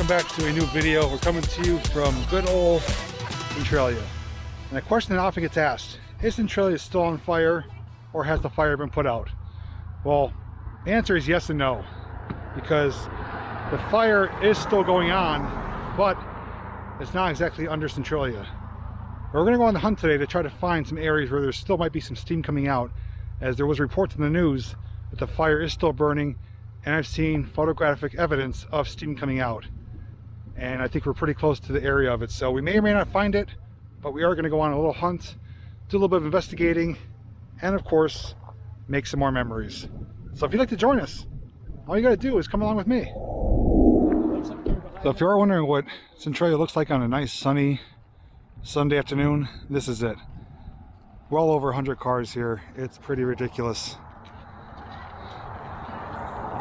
welcome back to a new video. We're coming to you from good old Centralia. And a question that often gets asked, is Centralia still on fire or has the fire been put out? Well, the answer is yes and no, because the fire is still going on, but it's not exactly under Centralia. We're going to go on the hunt today to try to find some areas where there still might be some steam coming out, as there was reports in the news that the fire is still burning, and I've seen photographic evidence of steam coming out. And I think we're pretty close to the area of it, so we may or may not find it, but we are going to go on a little hunt, do a little bit of investigating, and of course make some more memories. So if you'd like to join us, all you got to do is come along with me. So if you are wondering what Centralia looks like on a nice sunny Sunday afternoon, this is it. Well over 100 cars here. It's pretty ridiculous.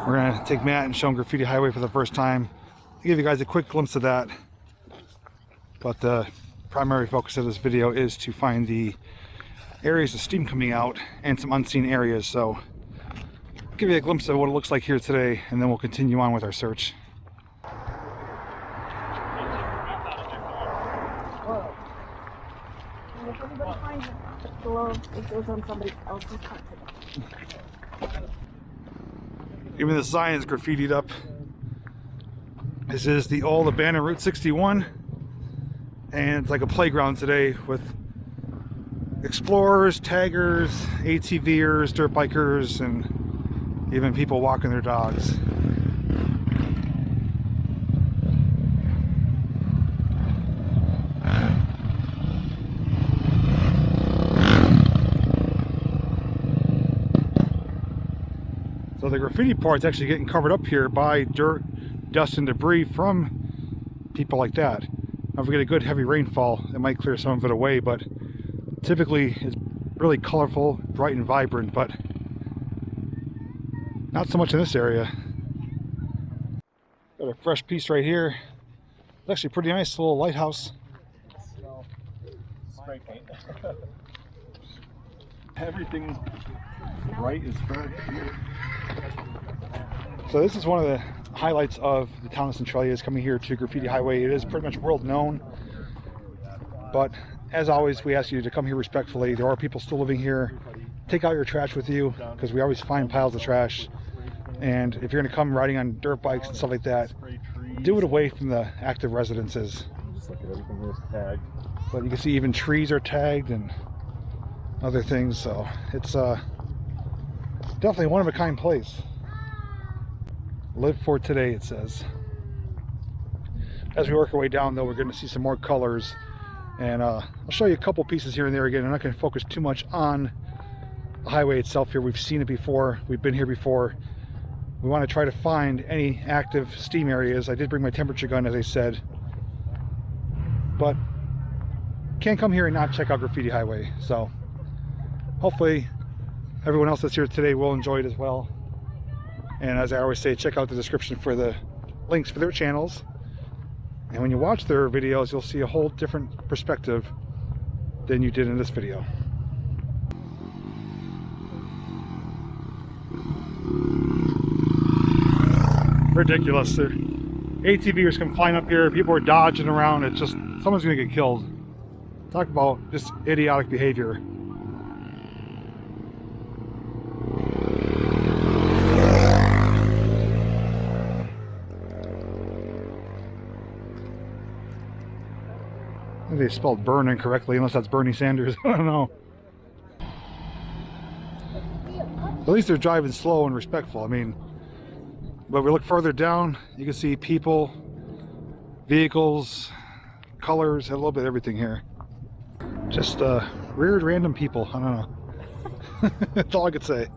We're gonna take Matt and show him Graffiti Highway for the first time. I'll give you guys a quick glimpse of that, but the primary focus of this video is to find the areas of steam coming out and some unseen areas. So I'll give you a glimpse of what it looks like here today, and then we'll continue on with our search. If everybody finds a glove, it goes on somebody else's carpet. Even the sign is graffitied up. This is the old abandoned Route 61, and it's like a playground today with explorers, taggers, ATVers, dirt bikers, and even people walking their dogs. So the graffiti part's actually getting covered up here by dirt, dust, and debris from people like that. Now if we get a good heavy rainfall, it might clear some of it away, but typically it's really colorful, bright, and vibrant, but not so much in this area. Got a fresh piece right here. It's actually a pretty nice little lighthouse. Spray paint. Everything bright is fresh. So this is one of the highlights of the town of Centralia, is coming here to Graffiti Highway. It is pretty much world known, but as always we ask you to come here respectfully. There are people still living here. Take out your trash with you, because we always find piles of trash, and if you're going to come riding on dirt bikes and stuff like that, do it away from the active residences. Just look at everything here is tagged. But you can see even trees are tagged and other things, so it's definitely a one-of-a-kind place. Live for today, it says. As we work our way down, though, we're going to see some more colors, and I'll show you a couple pieces here and there. Again, I'm not going to focus too much on the highway itself here. We've seen it before, we've been here before. We want to try to find any active steam areas. I did bring my temperature gun, as I said, but can't come here and not check out Graffiti Highway. So hopefully everyone else that's here today will enjoy it as well. And as I always say, check out the description for the links for their channels. And when you watch their videos, you'll see a whole different perspective than you did in this video. Ridiculous. ATVers come flying up here, people are dodging around. It's just, someone's gonna get killed. Talk about just idiotic behavior. They spelled burn incorrectly, unless that's Bernie Sanders. I don't know. At least they're driving slow and respectful. I mean, but we look further down, you can see people, vehicles, colors, a little bit of everything here. Just weird random people. I don't know. That's all I could say.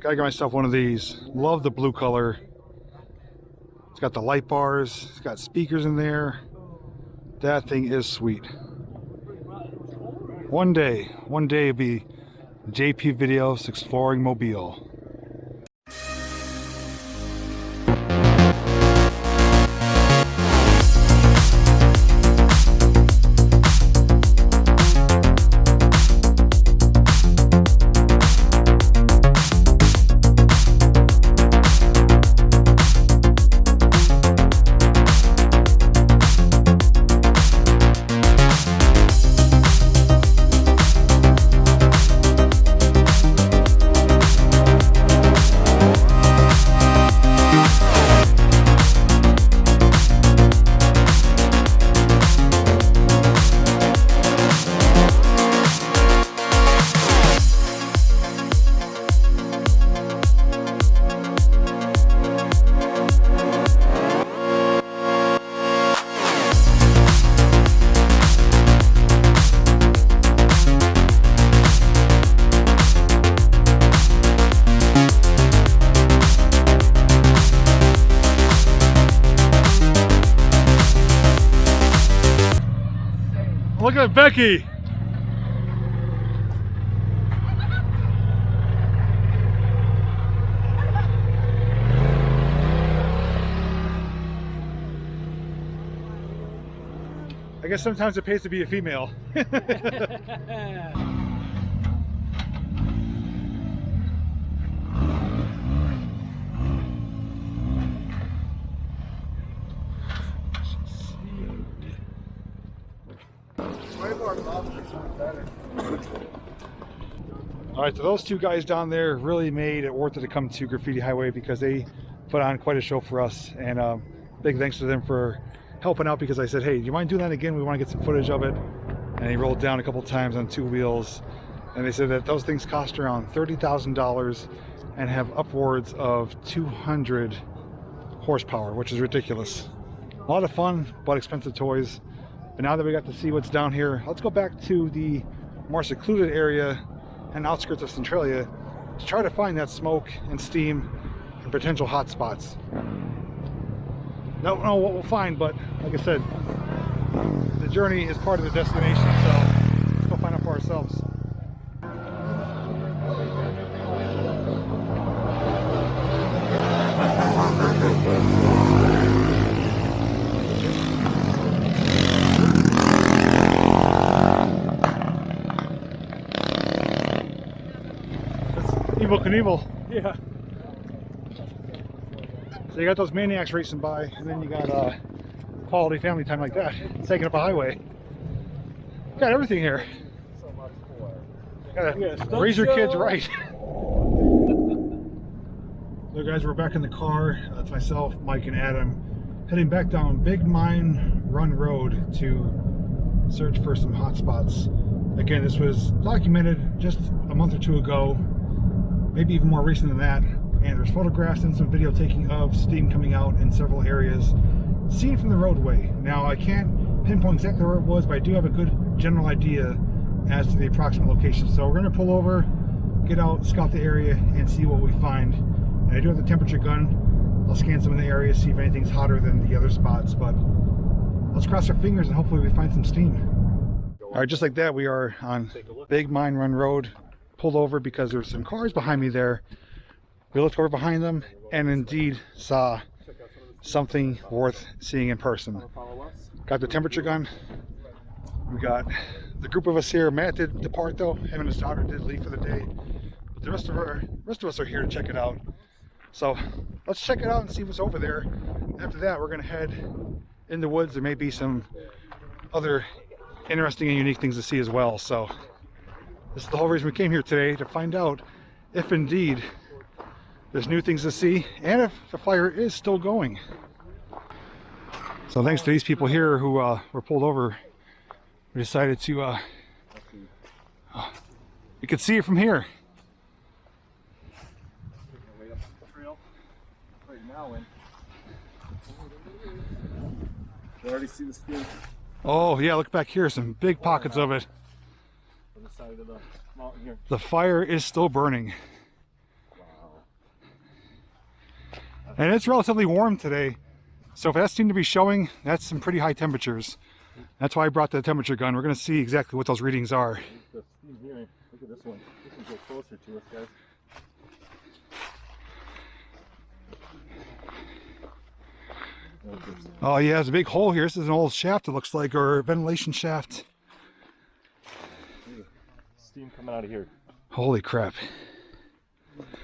Gotta get myself one of these. Love the blue color. It's got the light bars. It's got speakers in there. That thing is sweet. One day it'll be JPVideos exploring Mobile. Look at Becky. I guess sometimes it pays to be a female. Alright, so those two guys down there really made it worth it to come to Graffiti Highway because they put on quite a show for us, and big thanks to them for helping out, because I said, hey, do you mind doing that again? We want to get some footage of it. And he rolled down a couple times on 2 wheels, and they said that those things cost around $30,000 and have upwards of 200 horsepower, which is ridiculous. A lot of fun, but expensive toys. But now that we got to see what's down here, let's go back to the more secluded area and outskirts of Centralia to try to find that smoke and steam and potential hot spots. Don't know what we'll find, but like I said, the journey is part of the destination, so let's go find out for ourselves. That's Evel Knievel. Yeah. So you got those maniacs racing by, and then you got quality family time like that, taking up a highway. You got everything here. So much for. Gotta raise your kids right. So guys, we're back in the car. It's myself, Mike, and Adam heading back down Big Mine Run Road to search for some hot spots. Again, this was documented just a month or 2 ago, maybe even more recent than that. And there's photographs and some video taking of steam coming out in several areas seen from the roadway. Now, I can't pinpoint exactly where it was, but I do have a good general idea as to the approximate location. So we're going to pull over, get out, scout the area, and see what we find. And I do have the temperature gun. I'll scan some of the areas, see if anything's hotter than the other spots, but let's cross our fingers and hopefully we find some steam. All right, just like that, we are on Big Mine Run Road. Pulled over because there's some cars behind me there. We looked over behind them and indeed saw something worth seeing in person. Got the temperature gun. We got the group of us here. Matt did depart though. Him and his daughter did leave for the day. But the rest of us are here to check it out. So let's check it out and see what's over there. After that, we're gonna head in the woods. There may be some other interesting and unique things to see as well. So this is the whole reason we came here today, to find out if indeed there's new things to see and if the fire is still going. So thanks to these people here who were pulled over, we decided to you could see it from here. Way up the trail right now, and you already see the steam Oh yeah, look back here, some big pockets of it. on the side of the mountain here. The fire is still burning. And it's relatively warm today, so if that seemed to be showing, that's some pretty high temperatures. That's why I brought the temperature gun. We're going to see exactly what those readings are. The steam here. Look at this one. This one's a little closer to us, guys. Oh yeah, there's a big hole here. This is an old shaft, it looks like, or a ventilation shaft. Steam coming out of here. Holy crap.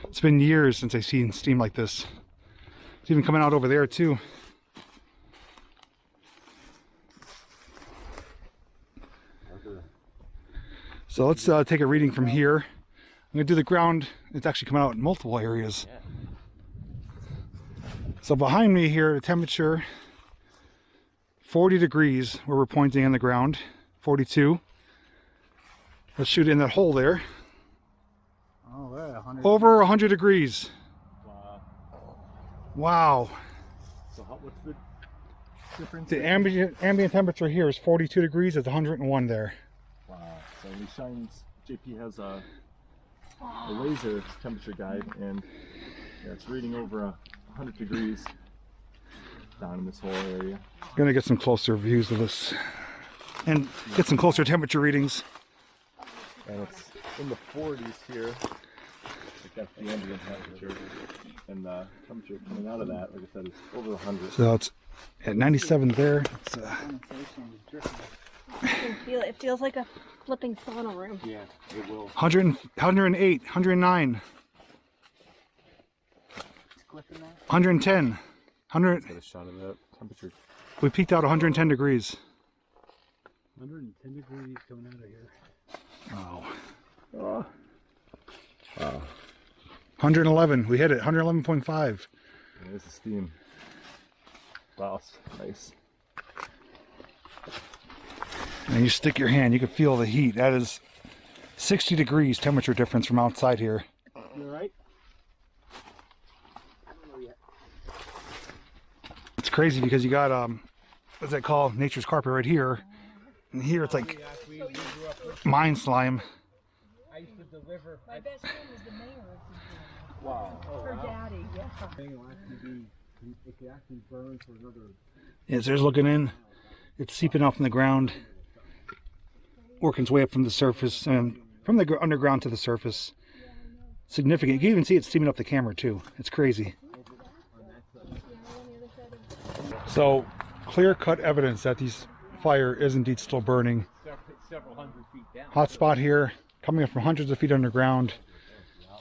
It's been years since I've seen steam like this. It's even coming out over there too. So let's take a reading from here. I'm going to do the ground. It's actually coming out in multiple areas. So behind me here, the temperature 40 degrees where we're pointing on the ground. 42. Let's shoot in that hole there. Oh, right, 100. Over 100 degrees. Wow. Wow. So what's the difference? The ambient temperature here is 42 degrees. It's 101 there. Wow. So we shines. JP has a laser temperature guide, and yeah, it's reading over 100 degrees down in this whole area. Gonna get some closer views of this. and get some closer temperature readings. And it's in the 40s here. Like that's the ambient temperature. And the temperature coming out of that, like I said, is over 100. So it's at 97 there. It's, You can feel it. It feels like a flipping sauna room. Yeah, it will. 108, 109, 110, 100. Get a shot of that temperature. We peaked out 110 degrees. 110 degrees coming out of here. Wow. Oh. Wow. 111. We hit it. 111.5. There's the steam. Wow, nice. And you stick your hand, you can feel the heat. That is 60 degrees temperature difference from outside here. You alright? It's crazy because you got what's that called? Nature's carpet right here. And here it's like mine slime. I used to deliver. My best friend was the mayor of Centralia. Wow. Her daddy, yeah. It could actually burn for another. Yes, there's looking in. It's seeping off from the ground, working its way up from the surface, and from the underground to the surface. Significant. You can even see it steaming up the camera too. It's crazy. So, clear-cut evidence that this fire is indeed still burning. Several hundred feet down. Hot spot here, coming up from hundreds of feet underground.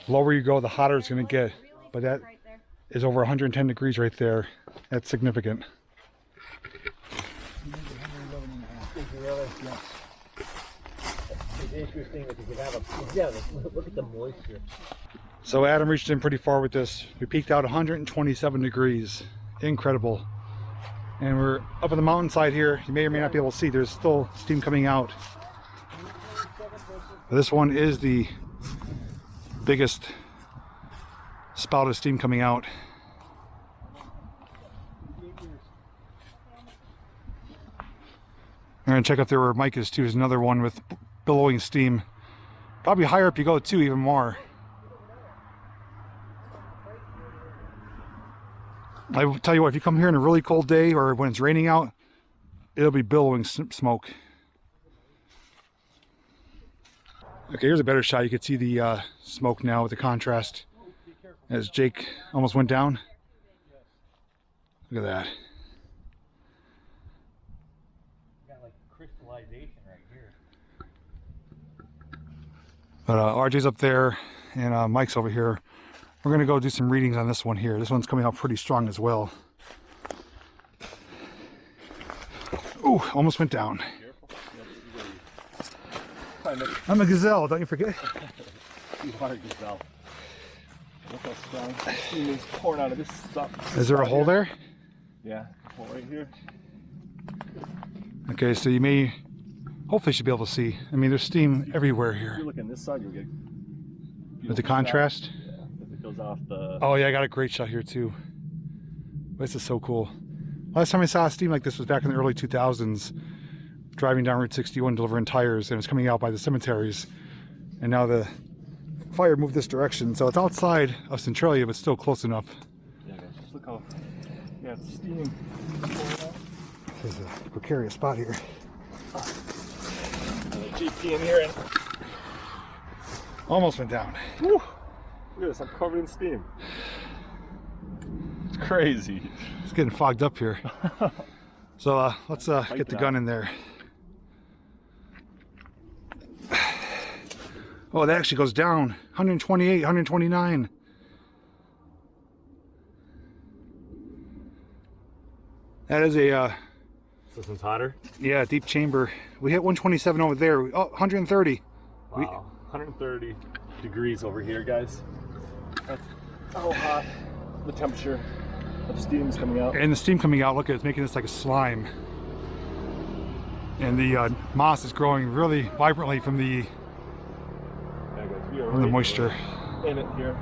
The lower you go, the hotter it's going to get. But that is over 110 degrees right there. That's significant. It's interesting that you could have a. Yeah, look at the moisture. So Adam reached in pretty far with this. We peaked out 127 degrees. Incredible. And we're up on the mountainside here. You may or may not be able to see. There's still steam coming out. This one is the biggest spout of steam coming out. We're going to check up there where Mike is too. There's another one with billowing steam. Probably higher up you go too, even more. I will tell you what, if you come here on a really cold day or when it's raining out, it'll be billowing smoke. Okay, here's a better shot. You can see the smoke now with the contrast as Jake almost went down. Look at that. Got like crystallization right here. But RJ's up there and Mike's over here. We're going to go do some readings on this one here. This one's coming out pretty strong as well. Ooh, almost went down. I'm a gazelle, don't you forget. You are a gazelle. Look how strong steam is pouring out of this stuff. Is there a hole there? Yeah, hole right here. Okay, so you may, hopefully should be able to see. I mean, there's steam everywhere If here. you look on this side, you'll get With the contrast? Yeah, if it goes off the. Oh yeah, I got a great shot here too. This is so cool. Last time I saw steam like this was back in the early 2000s, driving down Route 61 delivering tires, and it was coming out by the cemeteries. And now the fire moved this direction, so it's outside of Centralia, but still close enough. Yeah, guys, just look how. Yeah, it's steam pouring out. This is a precarious spot here. GP in here and. Almost went down. Whew. Look at this, I'm covered in steam. It's crazy. It's getting fogged up here. So let's get the gun in there. Oh, that actually goes down. 128, 129. That is a This one's hotter? yeah, deep chamber. We hit 127 over there. Oh, 130. Wow. 130 degrees over here, guys. That's how hot the temperature of steam is coming out. And the steam coming out, look at it, it's making this like a slime. And the moss is growing really vibrantly from the Yeah, guys, we are from the moisture. in it here.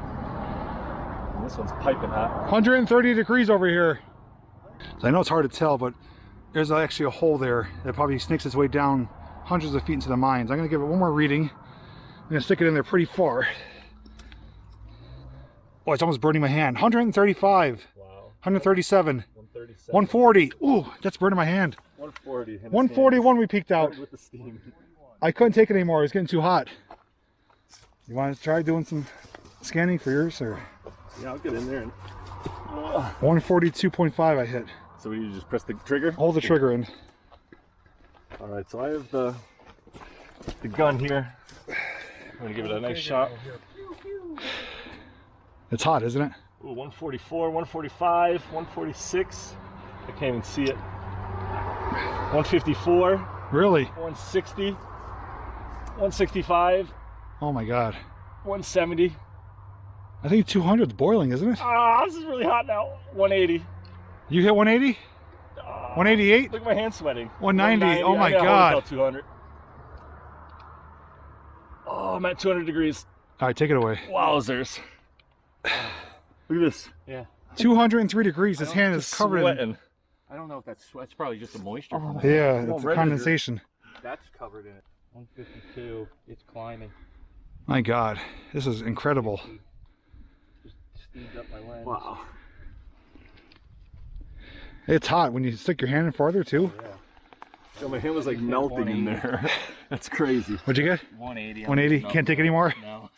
And this one's piping hot. 130 degrees over here. So I know it's hard to tell, but there's actually a hole there that probably snakes its way down hundreds of feet into the mines. I'm going to give it one more reading. I'm going to stick it in there pretty far. Oh, it's almost burning my hand. 135. Wow. 137. 137. 140. Ooh, that's burning my hand. 140. and it's 141 we peaked out. hands with the steam. I couldn't take it anymore. It was getting too hot. You want to try doing some scanning for yours? Or Yeah, I'll get in there. And 142.5 I hit. so you just press the trigger? Hold the trigger in. All right, so I have the gun here. I'm gonna give it a nice shot. It's hot, isn't it? Ooh, 144, 145, 146. I can't even see it. 154, Really? 160, 165, Oh my god. 170. I think 200 is boiling, isn't it? Ah, this is really hot now. 180. You hit 180? 188? Look at my hands sweating. 190. Oh my I gotta hold god. until 200. Oh, I'm at 200 degrees. All right, take it away. Wowzers. Look at this. Yeah. 203 degrees. His hand is covered in. Sweating. I don't know if that's sweat. It's probably just the moisture. From that. Yeah, Oh, it's red condensation. That's covered in it. 152. It's climbing. My god, this is incredible. Just steamed up my lens. Wow. It's hot when you stick your hand in farther too. Yeah. So my hand was like melting in there. That's crazy. What'd you get? 180. 180? Can't take any more? No.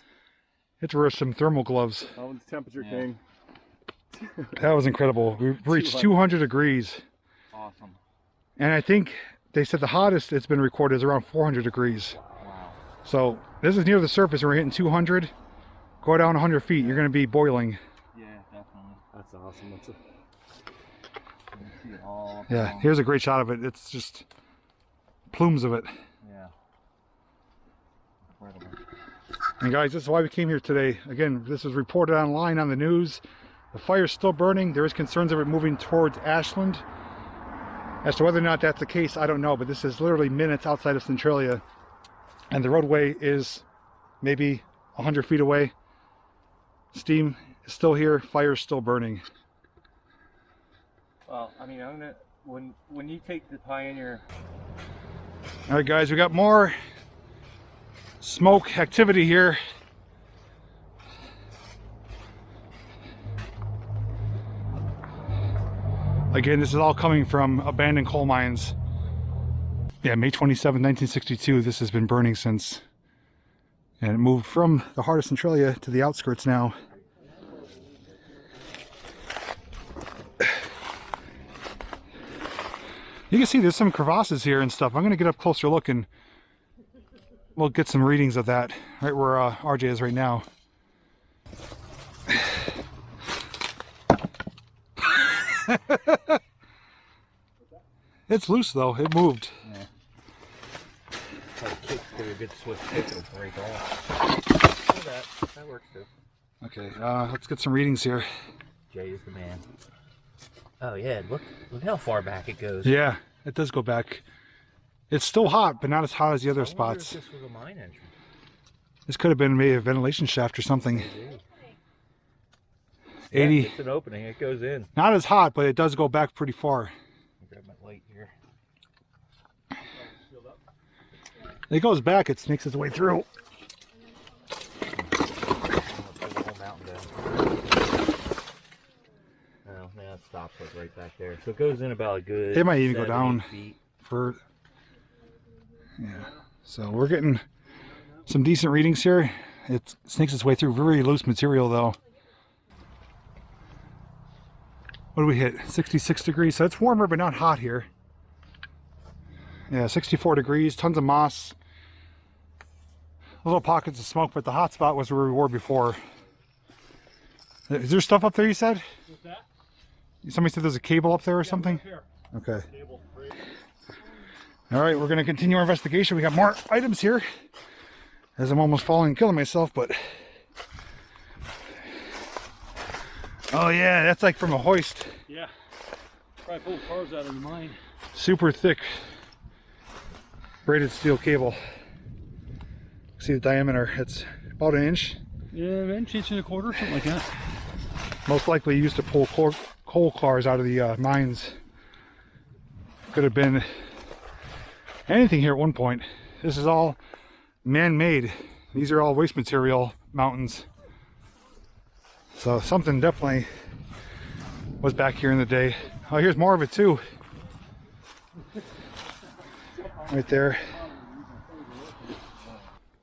It's worth some thermal gloves. I'm the temperature Yeah. king. That was incredible. We reached 200 degrees. Awesome. And I think they said the hottest it's been recorded is around 400 degrees. Wow. So this is near the surface and we're hitting 200. Go down 100 feet, you're going to be boiling. Yeah, definitely. That's awesome. That's a You can see it all up Yeah, along. here's a great shot of it. It's just plumes of it. Yeah. Incredible. And guys, this is why we came here today. Again, this was reported online on the news. The fire's still burning. There is concerns of it moving towards Ashland. As to whether or not that's the case, I don't know, but this is literally minutes outside of Centralia. And the roadway is maybe 100 feet away. Steam is still here, fire's still burning. Well, I mean, I'm gonna when you take the Pioneer. All right, guys, we got more smoke activity here. Again, this is all coming from abandoned coal mines. Yeah, May 27, 1962, this has been burning since. And it moved from the heart of Centralia to the outskirts now. You can see there's some crevasses here and stuff. I'm going to get up closer look and we'll get some readings of that right where RJ is right now. It's loose though, it moved. Yeah. Try to kick for a good swift kick, it'll break off. That works too. Okay, let's get some readings here. Jay is the man. Oh yeah, look how far back it goes. Yeah, it does go back. It's still hot, but not as hot as the other I wonder spots. if this was a mine entrance. This could have been maybe a ventilation shaft or something. Yeah, 80, it's an opening, it goes in. not as hot, but it does go back pretty far. Grab my light here. It goes back, it sneaks its way through. Oh, now it stops like right back there. So it goes in about a good. It might even go 7, down. 8 feet. Yeah, so we're getting some decent readings here. It sneaks its way through very loose material though. What do we hit? 66 degrees, so it's warmer but not hot here. Yeah, 64 degrees, tons of moss. Little pockets of smoke, but the hot spot was where we were before. Is there stuff up there, you said? What's that? Somebody said there's a cable up there or something? Here. Okay. Cable. All right, we're gonna continue our investigation. We got more items here. As I'm almost falling and killing myself, but... Oh yeah, that's like from a hoist. Yeah. Probably pulled cars out of the mine. Super thick braided steel cable. See the diameter, it's about an inch. Yeah, an inch and a quarter, something like that. Most likely used to pull coal cars out of the mines. Could have been anything here at one point. This is all man-made. These are all waste material mountains. So something definitely was back here in the day. Oh, here's more of it too. right there.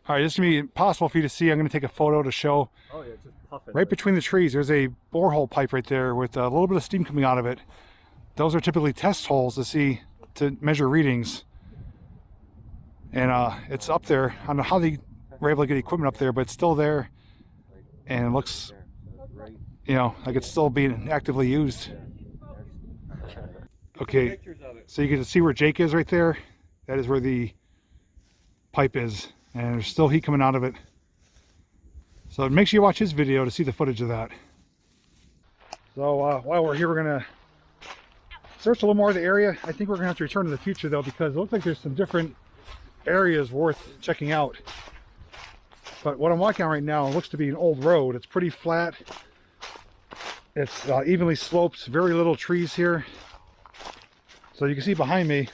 All right, this is gonna be impossible for you to see. I'm gonna take a photo to show. Oh yeah, it's just puffing. Right between the trees, there's a borehole pipe right there with a little bit of steam coming out of it. Those are typically test holes to measure readings. And it's up there. I don't know how they were able to get equipment up there, but it's still there. And it looks, you know, like it's still being actively used. Okay, so you can see where Jake is right there. That is where the pipe is. And there's still heat coming out of it. So make sure you watch his video to see the footage of that. So while we're here, we're gonna search a little more of the area. I think we're gonna have to return to the future though, because it looks like there's some different areas worth checking out. But what I'm walking on right now looks to be an old road. It's pretty flat. It's evenly sloped, very little trees here. So you can see behind me,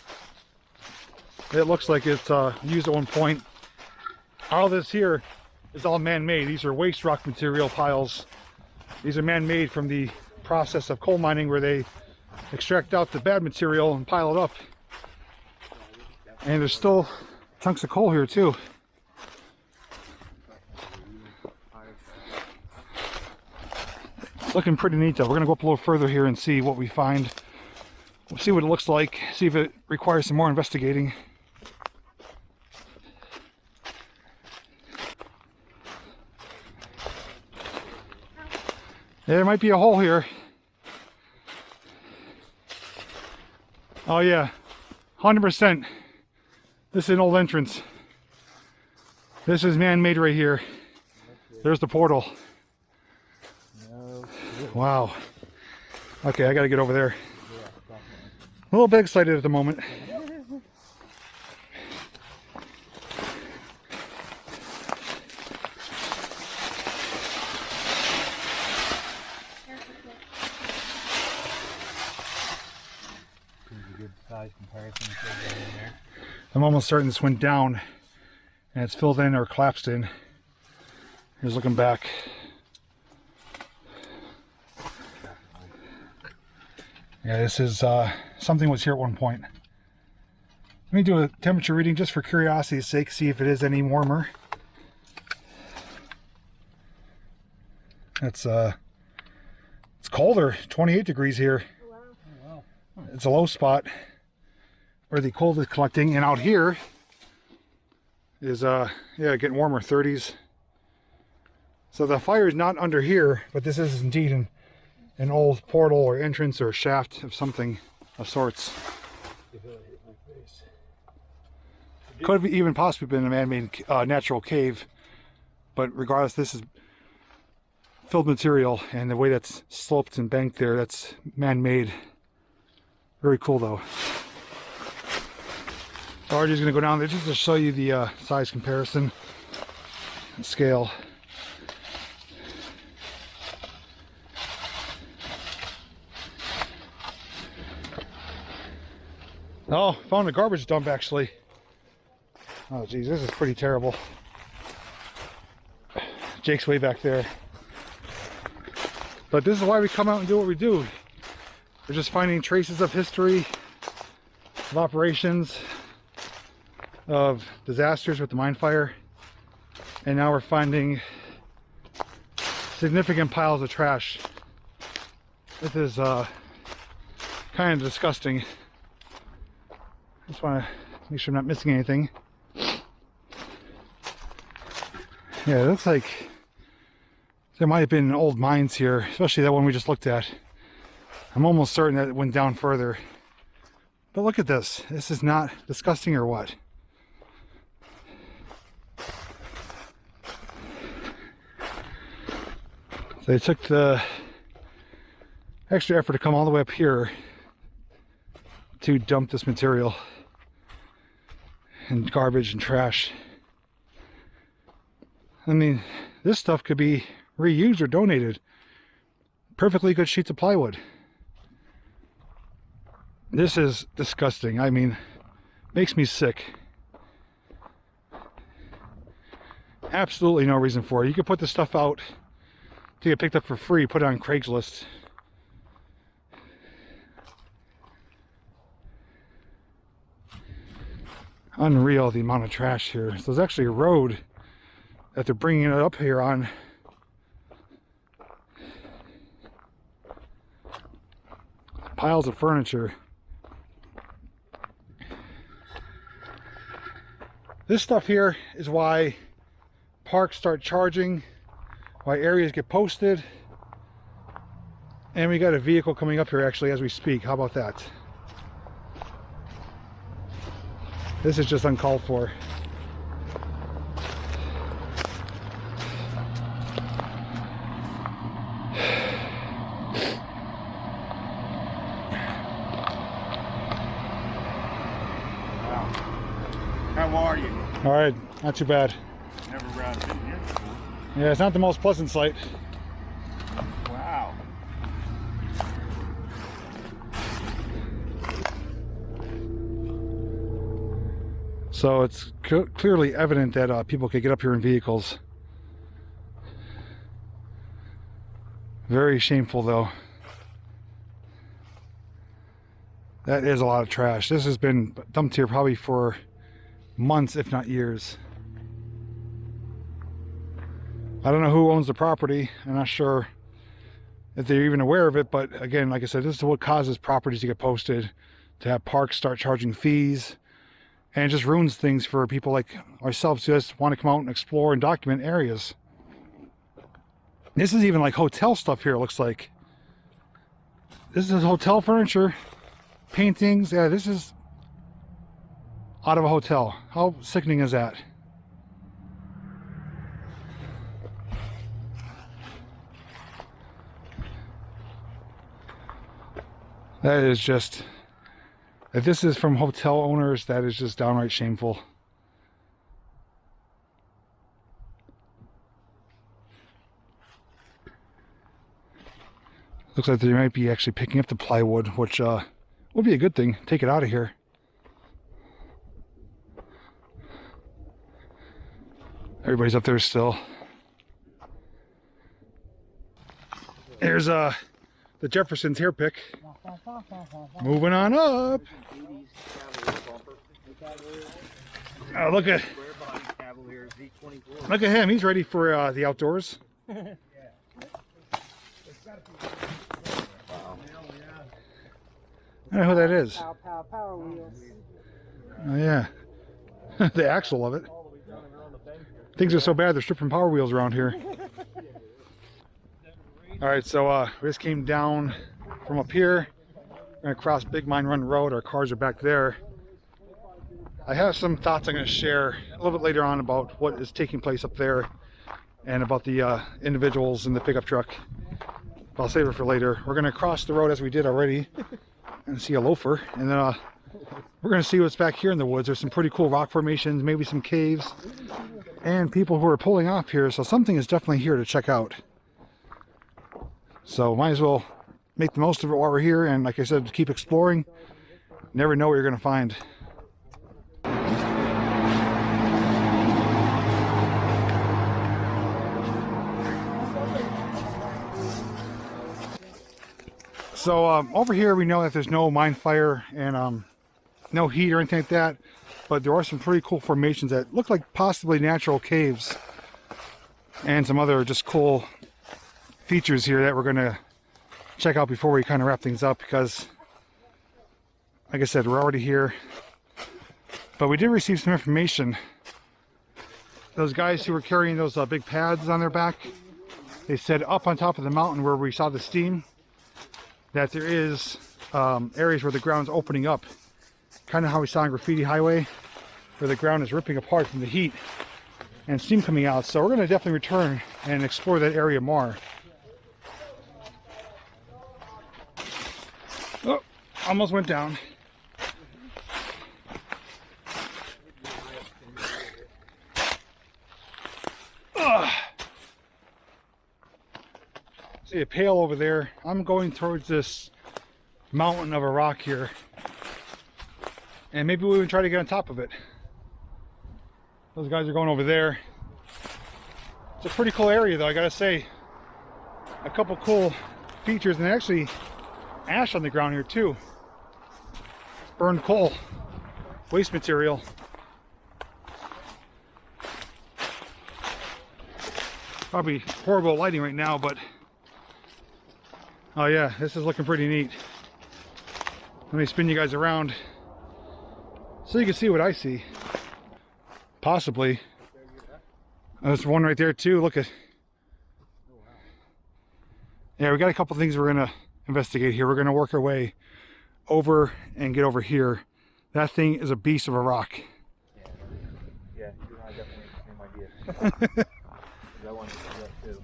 it looks like it's used at one point. All this here is all man-made. These are waste rock material piles. These are man-made from the process of coal mining, where they extract out the bad material and pile it up. And there's still chunks of coal here too. It's looking pretty neat though. We're gonna go up a little further here and see what we find. We'll see what it looks like, see if it requires some more investigating. There might be a hole here. Oh yeah, 100%. This is an old entrance. This is man-made right here. There's the portal. Wow. Okay, I gotta get over there. A little bit excited at the moment. I'm almost certain this went down and it's filled in or collapsed in. Here's looking back. Yeah, this is something was here at one point. Let me do a temperature reading just for curiosity's sake, see if it is any warmer. It's colder, 28 degrees here. Wow. It's a low spot where the cold is collecting, and out here is yeah, getting warmer, 30s. So the fire is not under here, but this is indeed an old portal or entrance or shaft of something of sorts. Could have even possibly been a man-made natural cave, but regardless, this is filled material, and the way that's sloped and banked there, that's man-made. Very cool though. RJ's gonna go down there just to show you the size comparison and scale. Oh, found a garbage dump actually. Oh geez, this is pretty terrible. Jake's way back there. But this is why we come out and do what we do. We're just finding traces of history, of operations, of disasters with the mine fire. And now we're finding significant piles of trash. This is kind of disgusting. Just want to make sure I'm not missing anything. Yeah, it looks like there might have been old mines here, especially that one we just looked at. I'm almost certain that it went down further. But look at this. This is not disgusting or what? So they took the extra effort to come all the way up here to dump this material and garbage and trash. I mean, this stuff could be reused or donated. Perfectly good sheets of plywood. This is disgusting. I mean, makes me sick. Absolutely no reason for it. You could put this stuff out to get picked up for free, put it on Craigslist. Unreal, the amount of trash here. So there's actually a road that they're bringing it up here on. Piles of furniture. This stuff here is why parks start charging, why areas get posted, and we got a vehicle coming up here actually as we speak. How about that? This is just uncalled for. How are you? All right, not too bad. Never been here before. Yeah, it's not the most pleasant sight. Wow. So it's clearly evident that people could get up here in vehicles. Very shameful though. That is a lot of trash. This has been dumped here probably for months, if not years. I don't know who owns the property. I'm not sure if they're even aware of it, but again, like I said, this is what causes properties to get posted, to have parks start charging fees, and it just ruins things for people like ourselves who just want to come out and explore and document areas. This is even like hotel stuff here, it looks like. This is hotel furniture, paintings. Yeah, this is out of a hotel. How sickening is that? That is just, if this is from hotel owners, that is just downright shameful. Looks like they might be actually picking up the plywood, which would be a good thing. Take it out of here. Everybody's up there still. There's the Jefferson's hair pick. Moving on up. Oh, look at him. He's ready for the outdoors. I don't know who that is. Power wheels. Oh yeah. The axle of it. Things are so bad they're stripping Power Wheels around here. Alright, so we just came down from up here. We're going to cross Big Mine Run Road. Our cars are back there. I have some thoughts I'm going to share a little bit later on about what is taking place up there and about the individuals in the pickup truck. But I'll save it for later. We're going to cross the road as we did already and see a loafer, and then we're going to see what's back here in the woods. There's some pretty cool rock formations, maybe some caves, and people who are pulling off here, so something is definitely here to check out. So might as well make the most of it while we're here, and like I said, keep exploring. Never know what you're going to find. So over here we know that there's no mine fire and no heat or anything like that, but there are some pretty cool formations that look like possibly natural caves and some other just cool features here that we're going to check out before we kind of wrap things up, because like I said, we're already here. But we did receive some information. Those guys who were carrying those big pads on their back, they said up on top of the mountain where we saw the steam, that there is areas where the ground's opening up, kind of how we saw on Graffiti Highway, where the ground is ripping apart from the heat and steam coming out. So we're going to definitely return and explore that area more. Oh, almost went down. See a pail over there. I'm going towards this mountain of a rock here, and maybe we would try to get on top of it. Those guys are going over there. It's a pretty cool area though, I gotta say. A couple cool features, and actually ash on the ground here too. Burned coal, waste material. Probably horrible lighting right now, but oh yeah, this is looking pretty neat. Let me spin you guys around so you can see what I see. Possibly. There's one right there too. Look at. Yeah, we got a couple things we're gonna investigate here. We're gonna work our way over and get over here. That thing is a beast of a rock. Yeah, you and I definitely have the same idea. I wanted to see that too.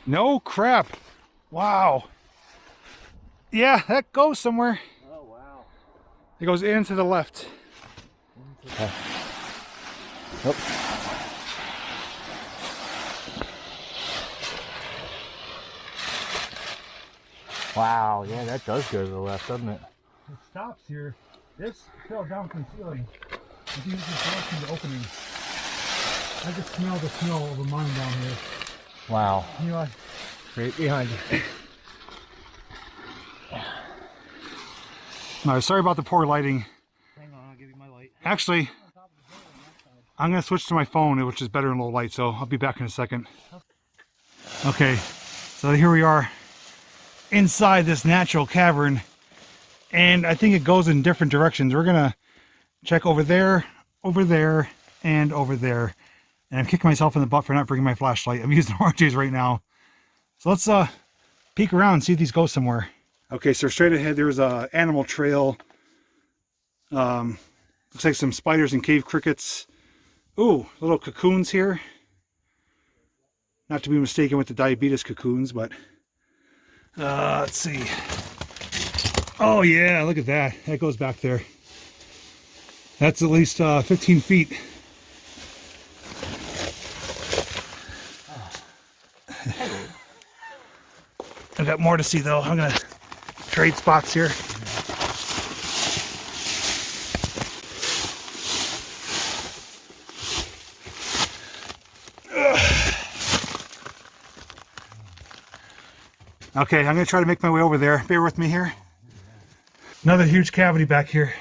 No crap. Wow. Yeah, that goes somewhere. Oh wow. It goes in to the left. Nope. Wow, yeah, that does go to the left, doesn't it? It stops here. This fell down from the ceiling. I think this is blocking the opening. I can smell the snow of a mine down here. Wow. You know what? Right behind you. No, sorry about the poor lighting. Hang on, I'll give you my light. Actually, I'm going to switch to my phone, which is better in low light, so I'll be back in a second. Okay, so here we are inside this natural cavern, and I think it goes in different directions. We're going to check over there, and over there. And I'm kicking myself in the butt for not bringing my flashlight. I'm using RJ's right now. So let's peek around and see if these go somewhere. Okay, so straight ahead there's a animal trail. Looks like some spiders and cave crickets. Ooh, little cocoons here. Not to be mistaken with the diabetes cocoons, but let's see. Oh yeah, look at that. That goes back there. That's at least 15 feet. I got more to see though. I'm gonna trade spots here. Okay, I'm gonna try to make my way over there. Bear with me here. Another huge cavity back here.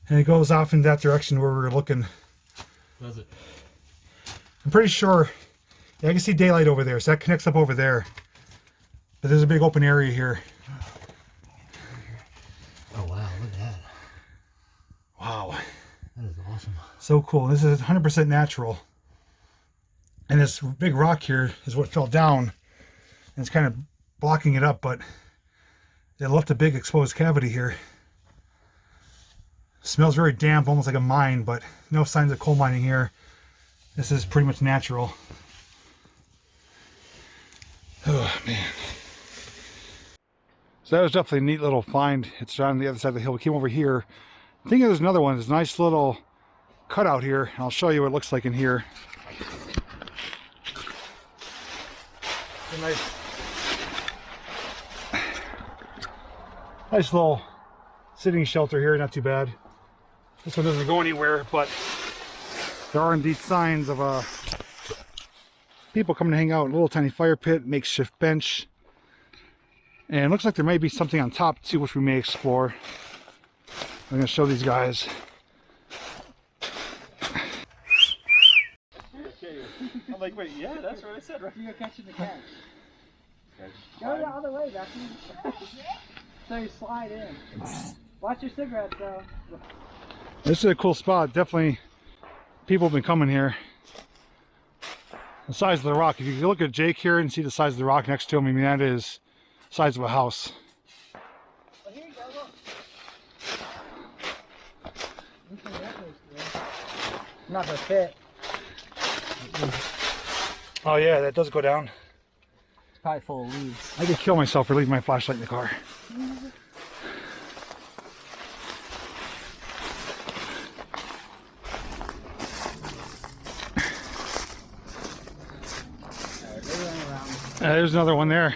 And it goes off in that direction where we were looking. Does it? I'm pretty sure. Yeah, I can see daylight over there, so that connects up over there. But there's a big open area here. Oh wow, look at that. Wow. That is awesome. So cool. This is 100% natural. And this big rock here is what fell down. And it's kind of blocking it up, but it left a big exposed cavity here. Smells very damp, almost like a mine, but no signs of coal mining here. This is pretty much natural. Oh man. So that was definitely a neat little find. It's on the other side of the hill. We came over here. I think there's another one. There's a nice little cutout here. I'll show you what it looks like in here. It's a nice little sitting shelter here. Not too bad. This one doesn't go anywhere, but there are indeed signs of people coming to hang out. A little tiny fire pit, makeshift bench. And it looks like there may be something on top too, which we may explore. I'm going to show these guys. I'm like, wait, yeah, that's what I said, right? You're catching the catch. Go the other way, Becky. So you slide in. Watch your cigarettes, though. This is a cool spot. Definitely people have been coming here. The size of the rock. If you look at Jake here and see the size of the rock next to him, I mean, that is the size of a house. Well, here you go, look. Not gonna fit. Oh yeah, that does go down. It's probably full of leaves. I could kill myself for leaving my flashlight in the car. There's another one there.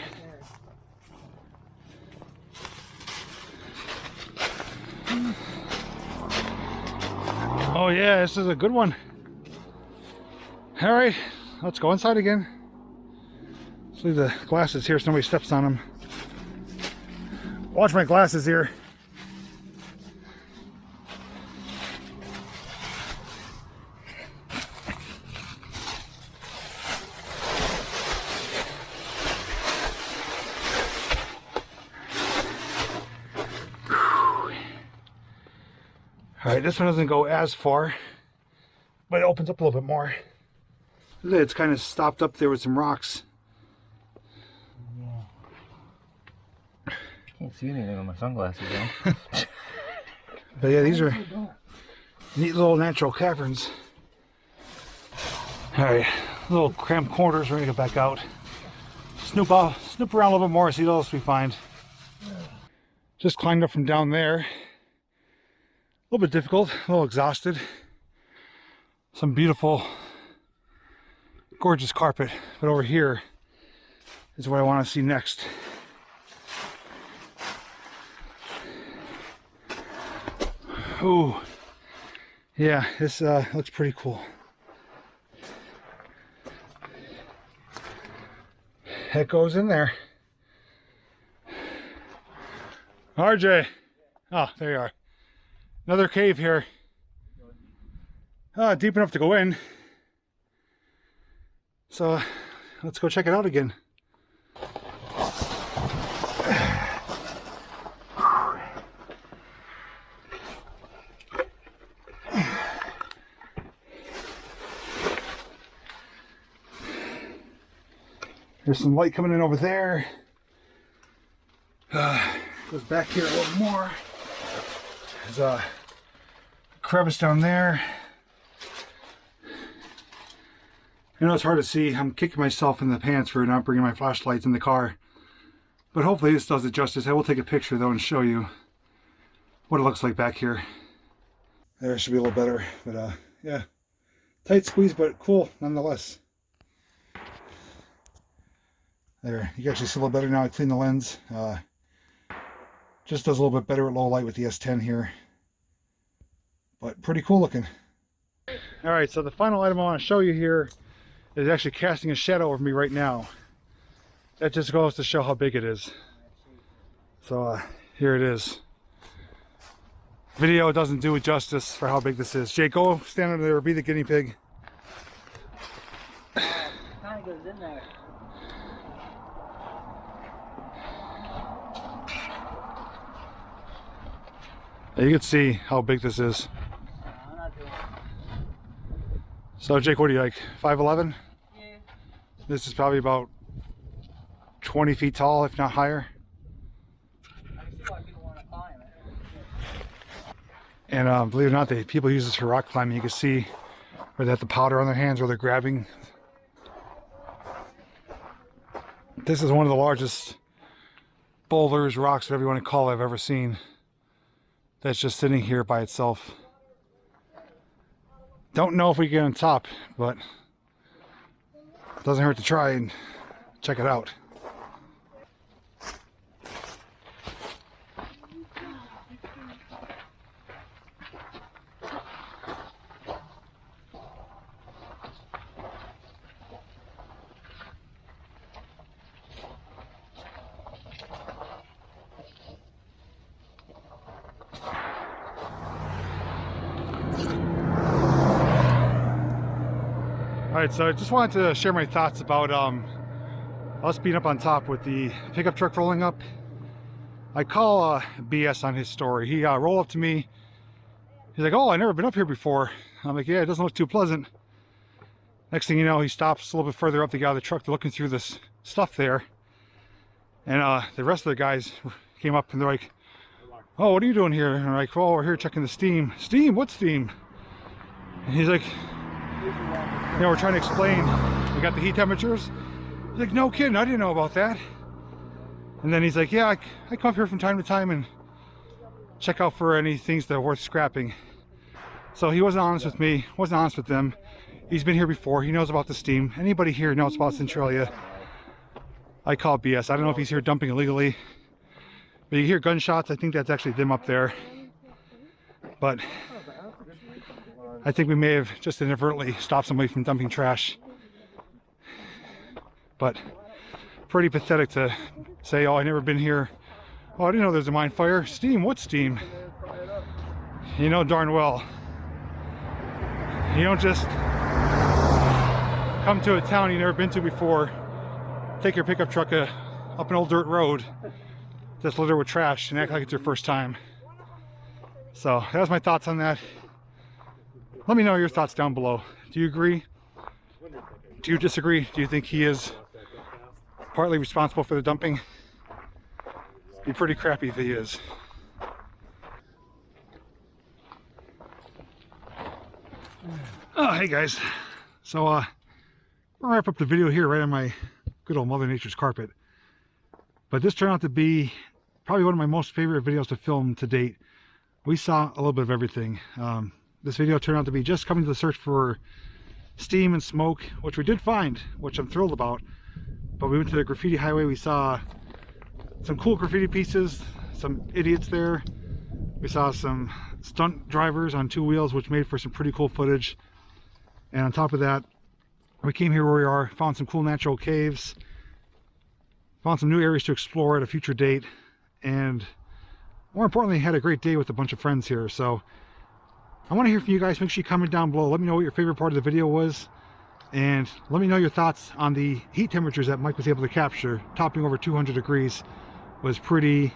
Oh yeah, this is a good one. All right, let's go inside again. Let's leave the glasses here so nobody steps on them. Watch my glasses here. Alright, this one doesn't go as far, but it opens up a little bit more. It's kind of stopped up there with some rocks. Can't see anything with my sunglasses on. But yeah, these are neat little natural caverns. Alright, little cramped corners. We're gonna go back out. Snoop around a little bit more, see what else we find. Just climbed up from down there. A little bit difficult, a little exhausted. Some beautiful, gorgeous carpet. But over here is what I want to see next. Ooh, yeah, this looks pretty cool. That goes in there. RJ, oh, there you are. Another cave here. Deep enough to go in. So let's go check it out again. There's some light coming in over there. Goes back here a little more. There's a crevice down there. I know it's hard to see. I'm kicking myself in the pants for not bringing my flashlights in the car. But hopefully this does it justice. I will take a picture though and show you what it looks like back here. There, should be a little better. But yeah, tight squeeze, but cool nonetheless. There, you can actually see a little better now. I cleaned the lens. Just does a little bit better at low light with the S10 here. But pretty cool looking. Alright, so the final item I want to show you here is actually casting a shadow over me right now. That just goes to show how big it is. So here it is. Video doesn't do it justice for how big this is. Jake, go stand under there, be the guinea pig. Kind of goes in there. You can see how big this is. I'm not doing it. So Jake, what are you, like 5'11"? Yeah. This is probably about 20 feet tall, if not higher. I can see why people want to climb it. And believe it or not, people use this for rock climbing. You can see where they have the powder on their hands where they're grabbing. This is one of the largest boulders, rocks, whatever you want to call it, I've ever seen. That's just sitting here by itself. Don't know if we get on top, but it doesn't hurt to try and check it out. Alright, so I just wanted to share my thoughts about us being up on top with the pickup truck rolling up. I call BS on his story. He rolled up to me. He's like, "Oh, I've never been up here before." I'm like, "Yeah, it doesn't look too pleasant." Next thing you know, he stops a little bit further up to get out of the truck. They're looking through this stuff there. And the rest of the guys came up and they're like, "Oh, what are you doing here?" And I'm like, "Well, we're here checking the steam." "Steam? What steam?" And he's like, "You know, we're trying to explain, we got the heat temperatures." He's like, "No kidding, I didn't know about that." And then he's like, "Yeah, I come up here from time to time and check out for any things that are worth scrapping." So he wasn't honest with me, wasn't honest with them. He's been here before, he knows about the steam. Anybody here knows about Centralia. I call BS. I don't know if he's here dumping illegally. But you hear gunshots, I think that's actually them up there. But I think we may have just inadvertently stopped somebody from dumping trash. But pretty pathetic to say, "Oh, I've never been here. Oh, I didn't know there's a mine fire." Steam? What steam? You know darn well. You don't just come to a town you've never been to before, take your pickup truck up an old dirt road that's littered with trash and act like it's your first time. So that was my thoughts on that. Let me know your thoughts down below. Do you agree? Do you disagree? Do you think he is partly responsible for the dumping? It'd be pretty crappy if he is. Oh, hey guys. So I'm gonna wrap up the video here right on my good old Mother Nature's carpet. But this turned out to be probably one of my most favorite videos to film to date. We saw a little bit of everything. This video turned out to be just coming to the search for steam and smoke, which we did find, which I'm thrilled about. But we went to the Graffiti Highway. We saw some cool graffiti pieces, some idiots there. We saw some stunt drivers on 2 wheels, which made for some pretty cool footage. And on top of that, we came here where we are, found some cool natural caves, found some new areas to explore at a future date, and more importantly, had a great day with a bunch of friends here. So I want to hear from you guys. Make sure you comment down below. Let me know what your favorite part of the video was, and let me know your thoughts on the heat temperatures that Mike was able to capture. Topping over 200 degrees was pretty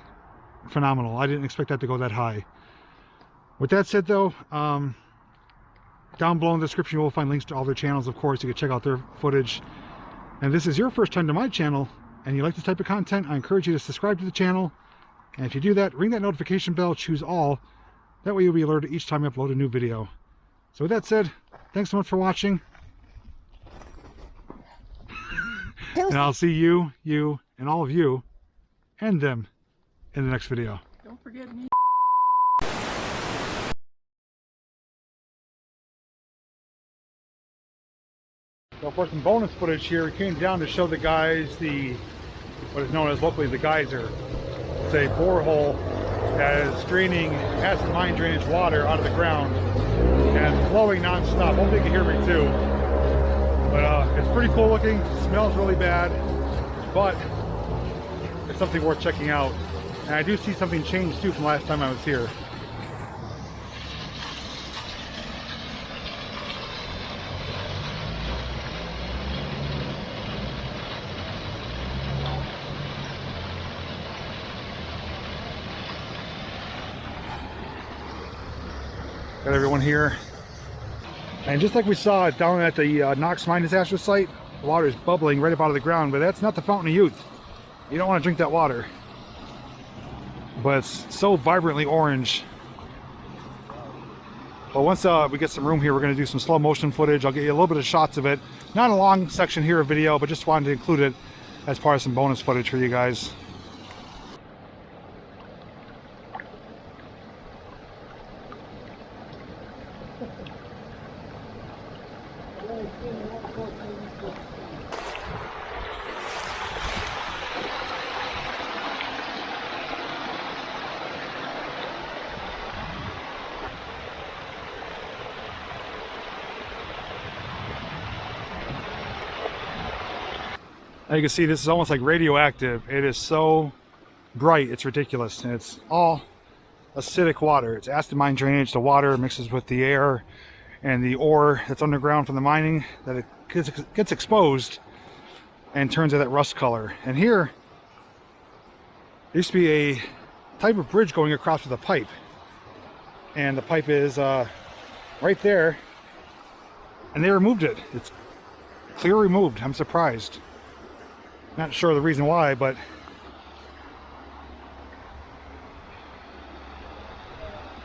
phenomenal. I didn't expect that to go that high. With that said though, down below in the description you will find links to all their channels. Of course, you can check out their footage. And if this is your first time to my channel and you like this type of content, I encourage you to subscribe to the channel. And if you do that, ring that notification bell, choose all. That way you'll be alerted each time I upload a new video. So with that said, thanks so much for watching. And I'll see you, and all of you, and them in the next video. Don't forget me. So for some bonus footage here, we came down to show the guys what is known as locally the geyser. It's a borehole that is draining acid mine drainage water out of the ground and flowing non-stop. Hopefully you can hear me too. But it's pretty cool looking. It smells really bad, but it's something worth checking out. And I do see something changed too from last time I was here. Got everyone here. And just like we saw down at the Knox mine disaster site, the water is bubbling right up out of the ground, but that's not the Fountain of Youth. You don't want to drink that water. But it's so vibrantly orange. Well, once we get some room here, we're going to do some slow motion footage. I'll get you a little bit of shots of it. Not a long section here of video, but just wanted to include it as part of some bonus footage for you guys. Now you can see this is almost like radioactive. It is so bright, it's ridiculous. And it's all acidic water. It's acid mine drainage. The water mixes with the air and the ore that's underground from the mining, that it gets exposed and turns to that rust color. And here, there used to be a type of bridge going across with a pipe. And the pipe is right there. And they removed it. It's clear removed. I'm surprised. Not sure the reason why, but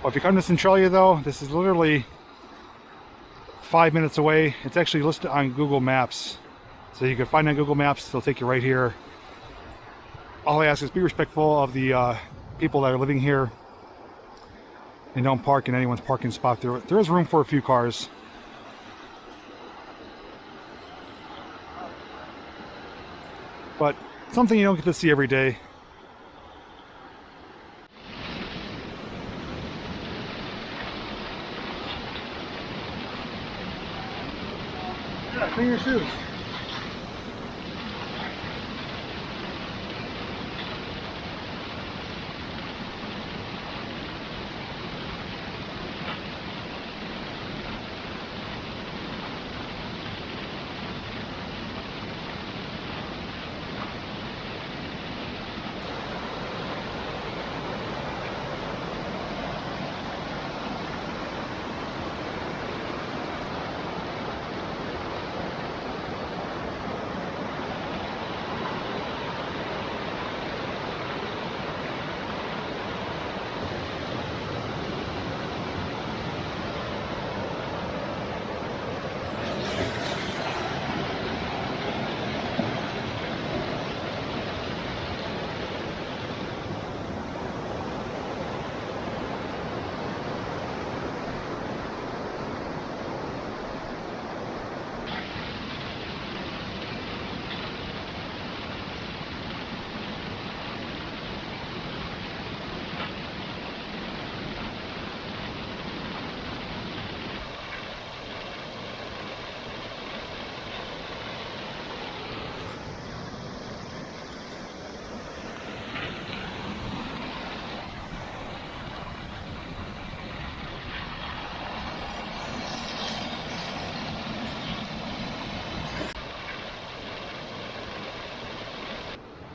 well, if you come to Centralia though, this is literally 5 minutes away. It's actually listed on Google Maps. So you can find it on Google Maps, they'll take you right here. All I ask is be respectful of the people that are living here and don't park in anyone's parking spot. There is room for a few cars. But something you don't get to see every day. Yeah, clean your shoes.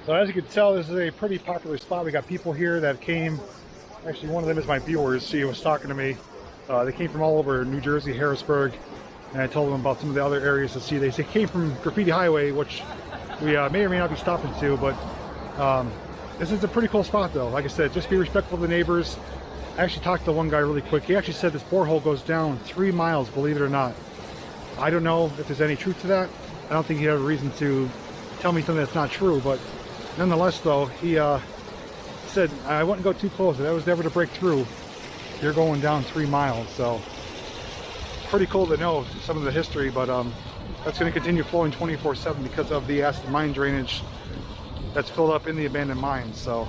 So as you can tell, this is a pretty popular spot. We got people here that came. Actually, one of them is my viewers. She was talking to me. They came from all over New Jersey, Harrisburg, and I told them about some of the other areas to see. They came from Graffiti Highway, which we may or may not be stopping to, but this is a pretty cool spot though. Like I said, just be respectful of the neighbors. I actually talked to one guy really quick. He actually said this borehole goes down 3 miles, believe it or not. I don't know if there's any truth to that. I don't think he had a reason to tell me something that's not true, but nonetheless though, he said, I wouldn't go too close. If that was never to break through, you're going down 3 miles. So pretty cool to know some of the history, but that's going to continue flowing 24/7 because of the acid mine drainage that's filled up in the abandoned mines. So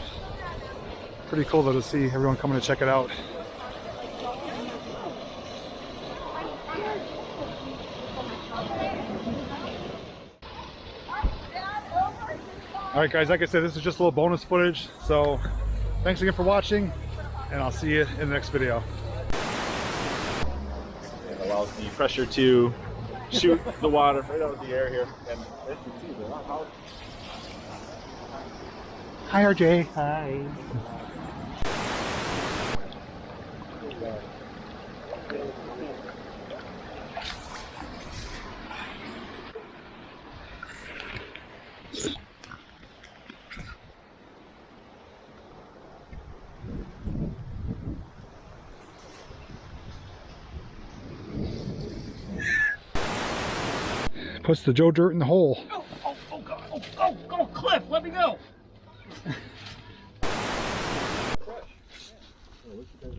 pretty cool though to see everyone coming to check it out. Alright guys, like I said, this is just a little bonus footage, so thanks again for watching, and I'll see you in the next video. It allows the pressure to shoot the water right out of the air here. And as you see, the house. Hi RJ. Hi. Puts the Joe dirt in the hole. Oh God! Oh, Cliff, let me go.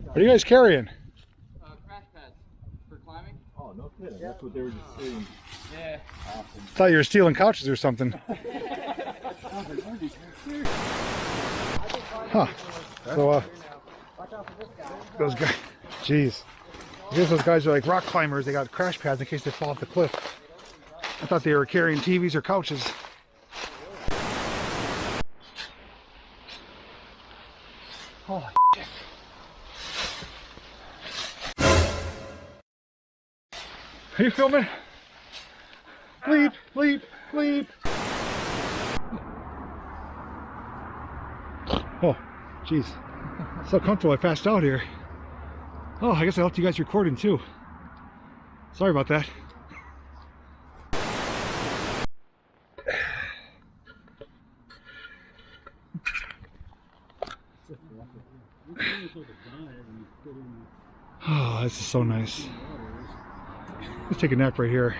What are you guys carrying? Crash pads for climbing. Oh, no kidding. That's what they were just saying. Yeah. Awesome. Thought you were stealing couches or something. Huh. So those guys, jeez. I guess those guys are like rock climbers. They got crash pads in case they fall off the cliff. I thought they were carrying TVs or couches. Holy shit. Are you filming? Bleep, bleep, bleep. Oh, jeez. So comfortable, I passed out here. Oh, I guess I left you guys recording too. Sorry about that. Oh, this is so nice. Let's take a nap right here.